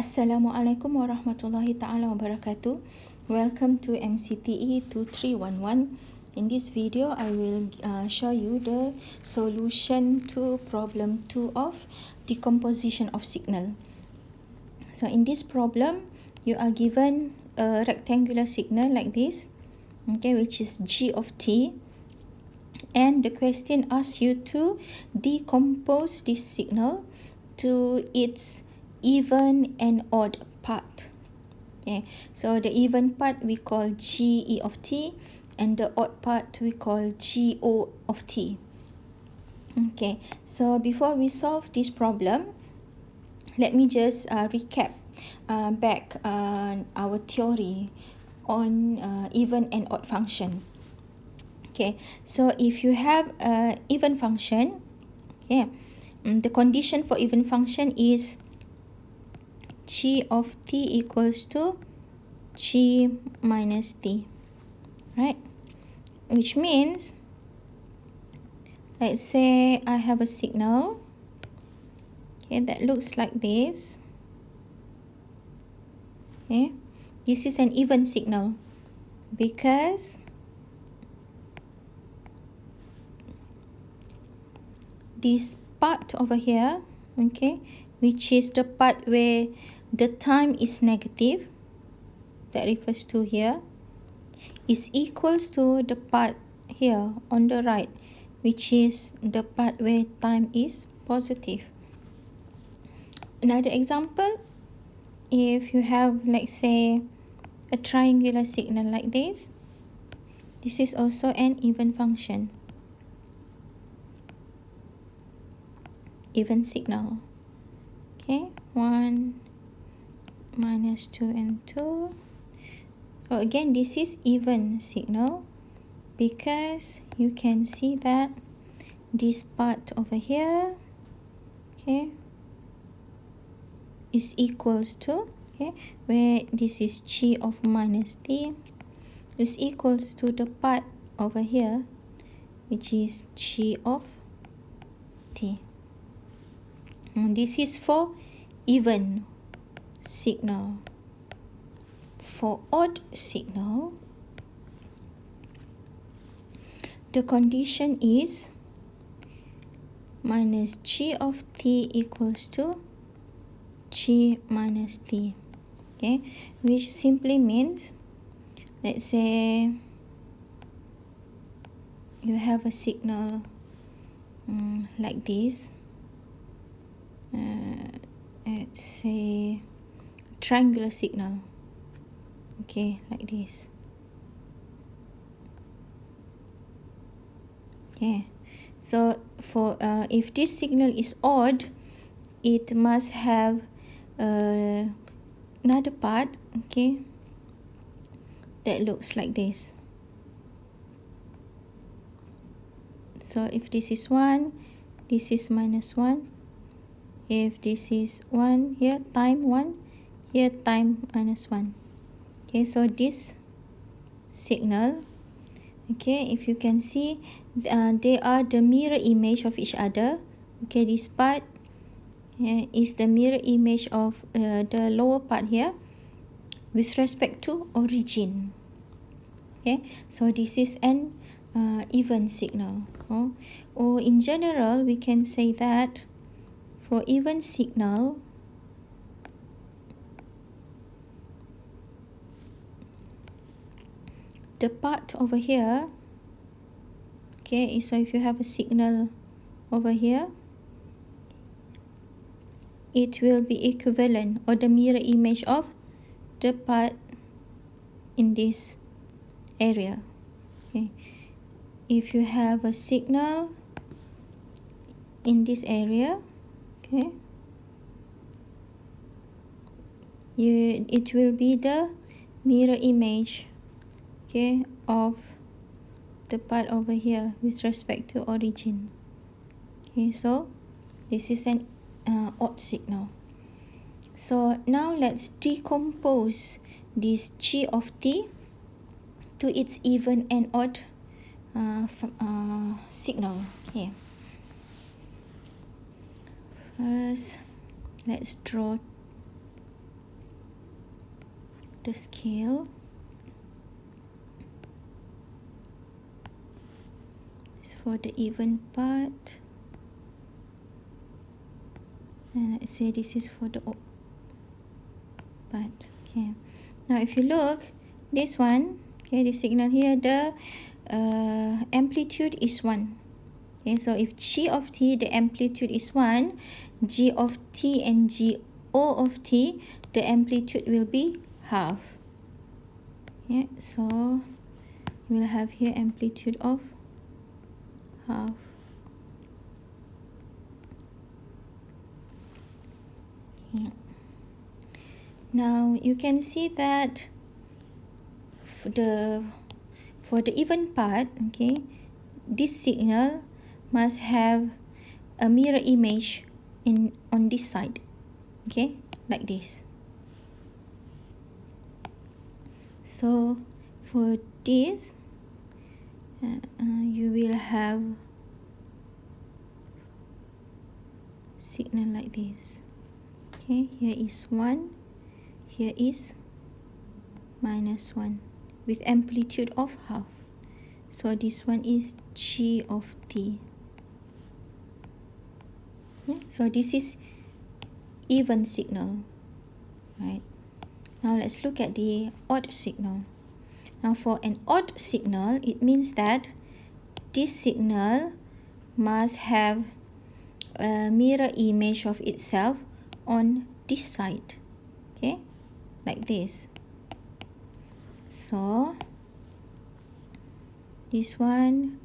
Assalamualaikum warahmatullahi ta'ala wabarakatuh. Welcome to MCTE 2311. In this video, I will show you the solution to problem 2 of decomposition of signal. So in this problem, you are given a rectangular signal like this, okay, which is g of t. And the question asks you to decompose this signal to its even and odd part. Okay, so the even part we call GE of t, and the odd part we call GO of t. Okay, so before we solve this problem, let me just recap back our theory on even and odd function. Okay, so if you have an even function, okay, the condition for even function is g of t equals to g minus t, right? Which means, let's say I have a signal, okay, that looks like this. Okay, this is an even signal because this part over here, okay, which is the part where the time is negative, that refers to here, is equals to the part here on the right, which is the part where time is positive. Another example, if you have, let's say, a triangular signal like this, this is also an even function, even signal. Okay, 1 minus 2 and 2. So again, this is even signal because you can see that this part over here, okay, is equals to, okay, where this is g of minus t is equals to the part over here, which is g of t. And this is for even signal. For odd signal, the condition is minus g of t equals to g minus t, okay, which simply means, let's say you have a signal like this, let's say triangular signal, okay, like this. Okay, so for if this signal is odd, it must have another part, okay, that looks like this. So if this is 1, this is minus 1. If this is 1 here, time 1, here time minus 1. Okay, so this signal, okay, if you can see, they are the mirror image of each other. Okay, this part is the mirror image of the lower part here with respect to origin. Okay, so this is an even signal. Or in general, we can say that for even signal, the part over here, okay, so if you have a signal over here, it will be equivalent or the mirror image of the part in this area. Okay, if you have a signal in this area, okay, it will be the mirror image, okay, of the part over here with respect to origin. Okay, so this is an odd signal. So now let's decompose this g of t to its even and odd signal. Okay, first let's draw the scale. It's for the even part. And let's say this is for the odd part. Okay. Now if you look, this one, okay, the signal here, the amplitude is 1. Okay, so if G of t, the amplitude is 1, G of t and G O of t, the amplitude will be half. Yeah, so we'll have here amplitude of half. Okay. Now you can see that for the even part, okay, this signal must have a mirror image on this side, okay, like this. So for this you will have signal like this. Okay, here is 1, here is -1 with amplitude of half. So this one is G of t. Yeah, so this is even signal, right? Now let's look at the odd signal. Now for an odd signal, it means that this signal must have a mirror image of itself on this side, okay, like this. So this one,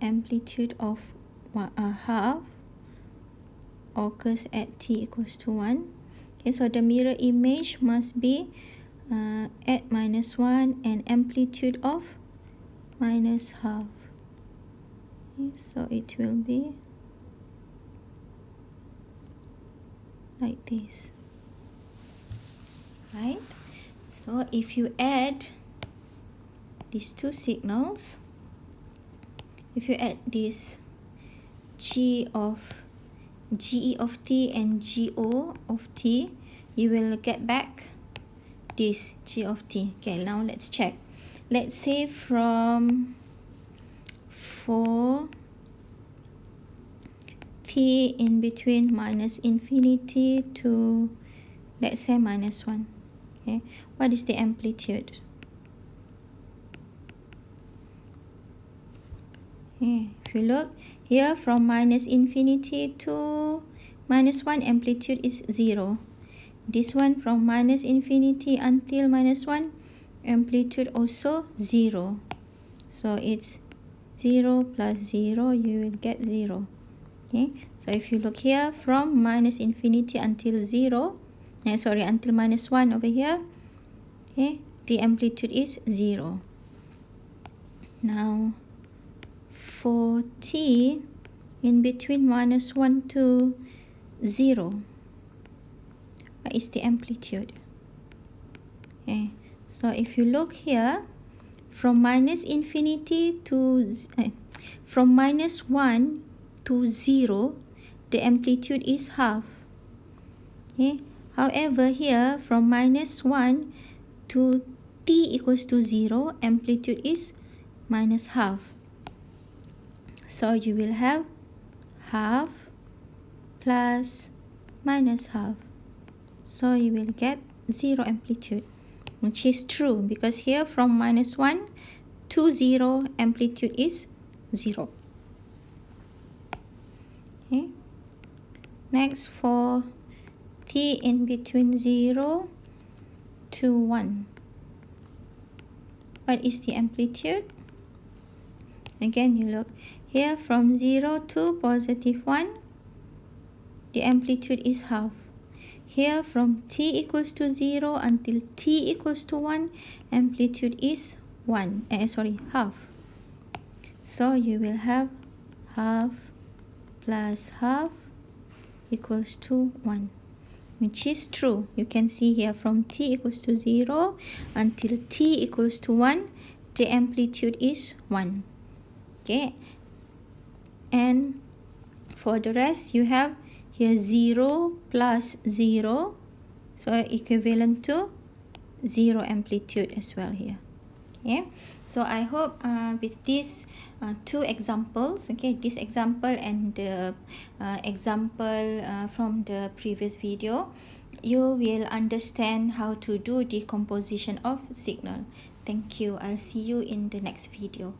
amplitude of half occurs at t equals to 1. Okay, so the mirror image must be at -1 and amplitude of -half. Okay, so it will be like this, right? So if you add these two signals, if you add this GE of t and GO of t, you will get back this G of t. Okay, now let's check. Let's say from for t in between -infinity to, let's say, -1. Okay, what is the amplitude? Okay, if you look here, from -infinity to -1, amplitude is 0. This one from -infinity until -1, amplitude also 0. So it's 0 plus 0, you will get 0. Okay, so if you look here, from -infinity until 0, until -1 over here, okay, the amplitude is 0. Now for t in between -1 to 0, what is the amplitude? Okay, so if you look here, from -infinity to from -1 to 0, the amplitude is half. Okay, however here, from -1 to t equals to 0, amplitude is -half. So you will have half plus -half. So you will get 0 amplitude, which is true because here from -1 to 0, amplitude is 0. Okay. Next, for t in between 0 to 1, what is the amplitude? Again, you look here, from 0 to +1, the amplitude is half. Here, from t equals to 0 until t equals to 1, amplitude is half. So you will have half plus half equals to 1, which is true. You can see here, from t equals to 0 until t equals to 1, the amplitude is 1. Okay, and for the rest, you have here 0 plus 0, so equivalent to zero amplitude as well here. Okay, so I hope with these two examples, okay, this example and the example from the previous video, you will understand how to do decomposition of signal. Thank you. I'll see you in the next video.